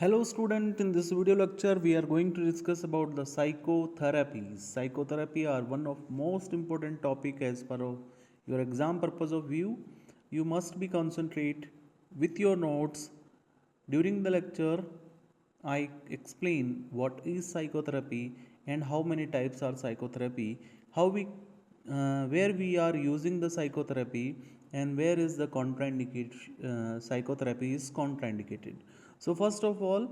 Hello student, in this video lecture we are going to discuss about the psychotherapies. Psychotherapy are one of most important topic as per of your exam purpose of view. You must be concentrate with your notes. During the lecture, I explain what is psychotherapy and how many types are psychotherapy, where we are using the psychotherapy and where is the contraindicated psychotherapy is contraindicated. So first of all,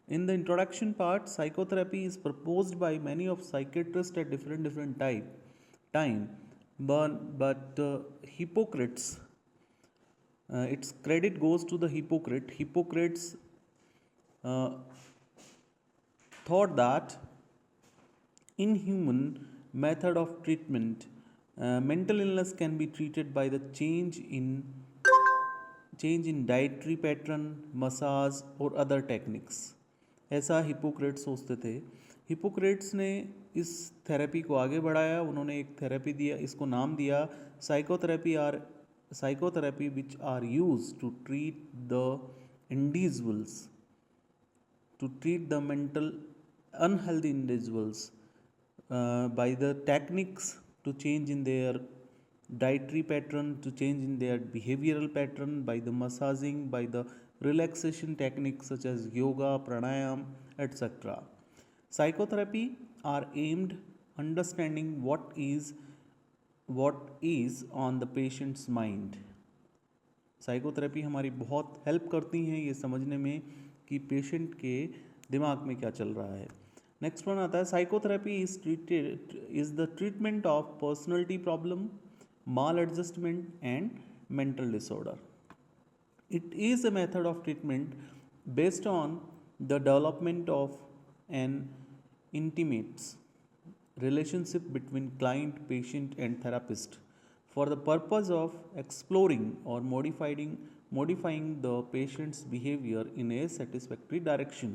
in the introduction part, psychotherapy is proposed by many of psychiatrists at different time, but Hippocrates, its credit goes to the Hippocrates. Hippocrates uh, thought that in human method of treatment, mental illness can be treated by the change in dietary pattern, massage और other techniques. ऐसा Hippocrates सोचते थे. Hippocrates ने इस therapy को आगे बढ़ाया. उन्होंने एक थेरेपी दिया, इसको नाम दिया psychotherapy which are use to treat the individuals, to treat the mental unhealthy individuals by the techniques to change in their dietary pattern, to change in their behavioral pattern, by the massaging, by the relaxation techniques such as yoga, pranayam, etc. Psychotherapy are aimed understanding what is on the patient's mind. Psychotherapy हमारी बहुत help करती हैं ये समझने में कि patient के दिमाग में क्या चल रहा है. नेक्स्ट वन आता है psychotherapy is the treatment of personality problem, maladjustment and mental disorder. It is a method of treatment based on the development of an intimates relationship between client, patient and therapist for the purpose of exploring or modifying the patient's behavior in a satisfactory direction.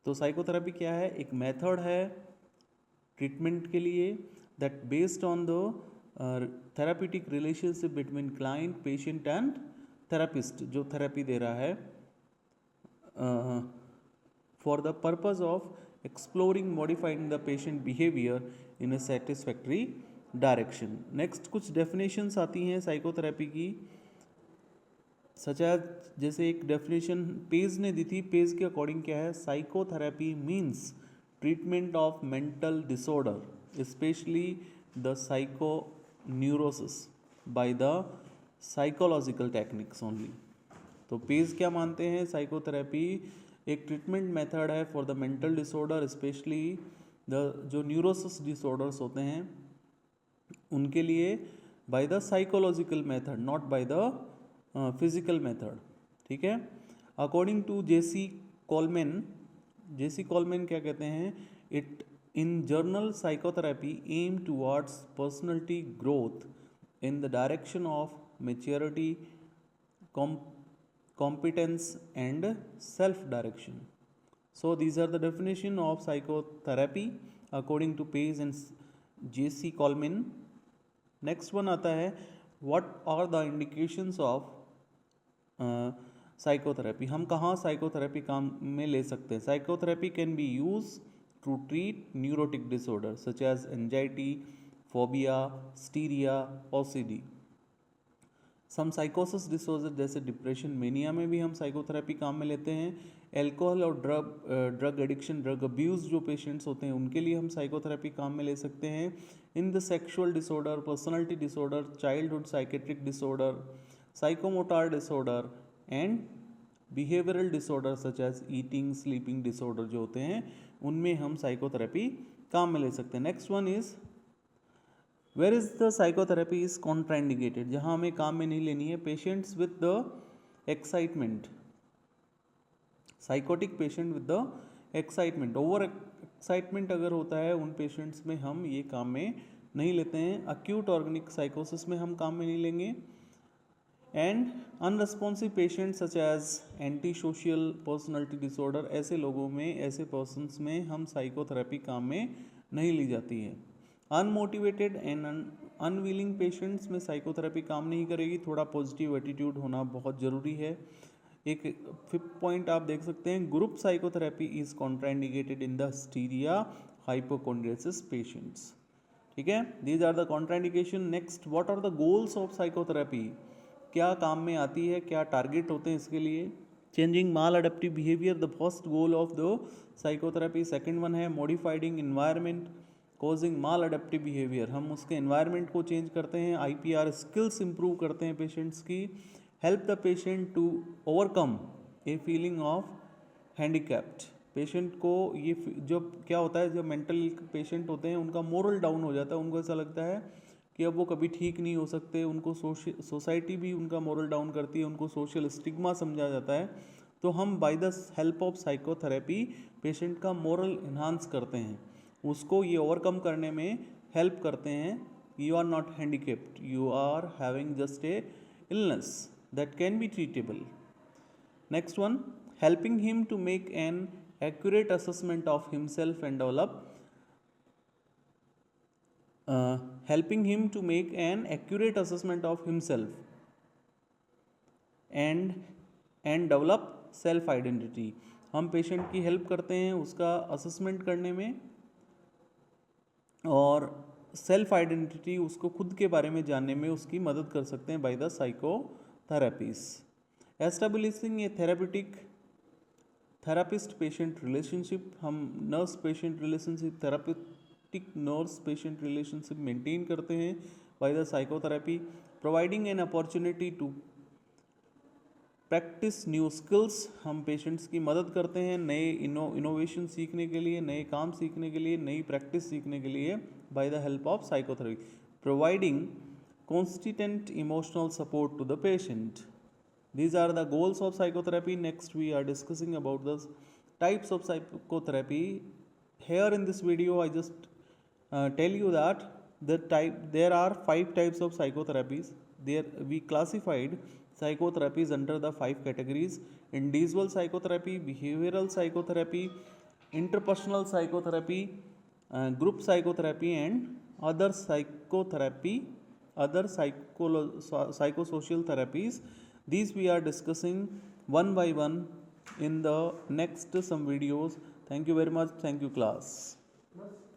तो psychotherapy क्या है? एक method है treatment के लिए that based on the therapeutic relationship between client, patient and therapist जो therapy दे रहा है for the purpose of exploring modifying the patient behavior in a satisfactory direction. Next कुछ डेफिनेशंस आती हैं साइकोथेरेपी की, सच एज जैसे एक डेफिनेशन पेज ने दी थी. पेज के अकॉर्डिंग क्या है? Psychotherapy means treatment of mental disorder specially the psychoneurosis by the psychological techniques only. तो पेज क्या मानते हैं? साइकोथेरेपी एक ट्रीटमेंट मेथड है for the mental disorder, specially the जो न्यूरोसिस डिसऑर्डर्स होते हैं उनके लिए by the psychological method, not by the physical method. ठीक है. अकॉर्डिंग टू जेसी कॉलमैन क्या कहते हैं? It in journal psychotherapy aim towards personality growth in the direction of maturity, competence and self direction. So these are the definition of psychotherapy according to Page and J.C. Coleman. Next one आता है what are the indications of psychotherapy. हम कहाँ psychotherapy काम में ले सकते हैं? Psychotherapy can be use to treat neurotic disorder such as anxiety, phobia, hysteria, OCD. Some साइकोसिस डिसऑर्डर जैसे डिप्रेशन, मेनिया में भी हम साइकोथेरेपी काम में लेते हैं. एल्कोहल और ड्रग एडिक्शन, ड्रग अब्यूज़ जो पेशेंट्स होते हैं उनके लिए हम साइकोथेरेपी काम में ले सकते हैं. In the sexual disorder, personality disorder, childhood psychiatric disorder, psychomotor disorder and behavioural disorder such as eating, sleeping disorder जो होते हैं उनमें हम साइकोथेरेपी काम में ले सकते हैं. Next one is where is the psychotherapy is contraindicated. जहाँ हमें काम में नहीं लेनी है patients with the excitement, psychotic patient with the excitement, over excitement अगर होता है उन पेशेंट्स में हम ये काम में नहीं लेते हैं. अक्यूट ऑर्गेनिक साइकोसिस में हम काम में नहीं लेंगे. And unresponsive patient such as anti social personality disorder, ऐसे लोगों में, ऐसे पर्सनस में हम साइकोथेरेपी काम में नहीं ली जाती है. अनमोटिवेटेड एंड अनविलिंग पेशेंट्स में साइकोथेरेपी काम नहीं करेगी. थोड़ा पॉजिटिव एटीट्यूड होना बहुत ज़रूरी है. एक 5th पॉइंट आप देख सकते हैं, group psychotherapy is contraindicated in the hysteria hypochondriasis patients. ठीक है, these are the contraindication. Next, what are the goals of psychotherapy, क्या काम में आती है, क्या टारगेट होते हैं इसके लिए। Changing mall adaptive behaviour, the first goal of the psychotherapy. Second one है मॉडिफाइडिंग इन्वायरमेंट कॉजिंग माल अडेप्टिव बिहेवियर, हम उसके इन्वायरमेंट को चेंज करते हैं। IPR स्किल्स इंप्रूव करते हैं पेशेंट्स की। Help the patient to overcome a feeling of handicapped, patient को ये जब क्या होता है, जब मेंटल पेशेंट होते हैं उनका मोरल डाउन हो जाता है, उनको ऐसा लगता है कि अब वो कभी ठीक नहीं हो सकते, उनको सोसाइटी भी उनका मोरल डाउन करती है, उनको सोशल स्टिग्मा समझा जाता है। तो हम bye the help of psychotherapy patient का मोरल इन्हांस करते हैं, उसको ये ओवरकम करने में हेल्प करते हैं। You are not handicapped, you are having just a illness that can be treatable. Next one, helping him to make an accurate assessment of himself and develop helping him to make an accurate assessment of himself and develop self identity, हम patient की help करते हैं उसका assessment करने में और self identity, उसको खुद के बारे में जानने में उसकी मदद कर सकते हैं by the psychotherapies. Establishing a therapist patient relationship, हम nurse patient relationship, therapeutic nurse patient relationship maintain करते हैं by the psychotherapy. Providing an opportunity to practice new skills, हम पेशेंट्स की मदद करते हैं नए इनोवेशन सीखने के लिए, नए काम सीखने के लिए, नई प्रैक्टिस सीखने के लिए by the help of psychotherapy. Providing consistent emotional support to the patient, these are the goals of psychotherapy. Next we are discussing about the types of psychotherapy. Here in this video I just tell you that there are 5 types of psychotherapies. There we classified psychotherapies under the 5 categories: individual psychotherapy, behavioral psychotherapy, interpersonal psychotherapy, group psychotherapy, and other psychotherapy, other psychosocial therapies. These we are discussing one by one in the next some videos. Thank you very much. Thank you class.